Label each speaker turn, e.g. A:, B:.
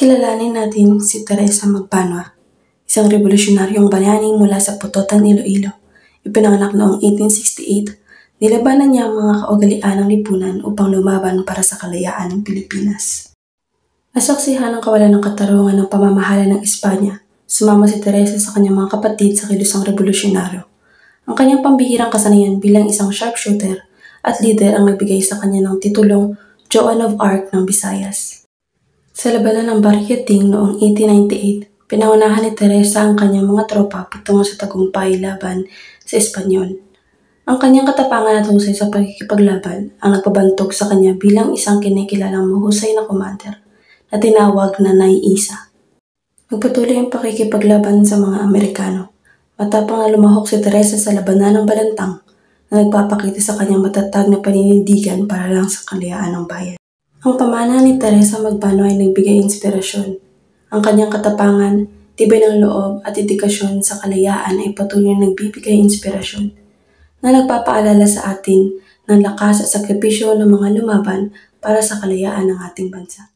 A: Kilalanin natin si Teresa Magbanua, isang revolusyonaryong bayani mula sa Putotan, Iloilo. Ipinanganak noong 1868, nilabanan niya ang mga kaugalian ng lipunan upang lumaban para sa kalayaan ng Pilipinas. Nasaksihan ang kawalan ng katarungan ng pamamahala ng Espanya. Sumama si Teresa sa kanyang mga kapatid sa kilusang revolusyonaryo. Ang kanyang pambihirang kasanayan bilang isang sharpshooter at leader ang nagbigay sa kanya ng titulong Joan of Arc ng Visayas. Sa labanan ng Barqueting noong 1898, pinangunahan ni Teresa ang kanyang mga tropa patungo sa tagumpay laban sa Espanyol. Ang kanyang katapangan at husay sa pagkikipaglaban ang nagpabantog sa kanya bilang isang kinikilalang mahusay na commander na tinawag na Nay Isa. Nagpatuloy ang pakikipaglaban sa mga Amerikano. Matapang na lumahok si Teresa sa labanan ng Balantang na nagpapakita sa kanyang matatag na paninindigan para lang sa kalayaan ng bayan. Ang pamana ni Teresa Magbanua ay nagbigay inspirasyon. Ang kanyang katapangan, tibay ng loob at dedikasyon sa kalayaan ay patuloy na nagbibigay inspirasyon na nagpapaalala sa atin ng lakas at sakripisyo ng mga lumaban para sa kalayaan ng ating bansa.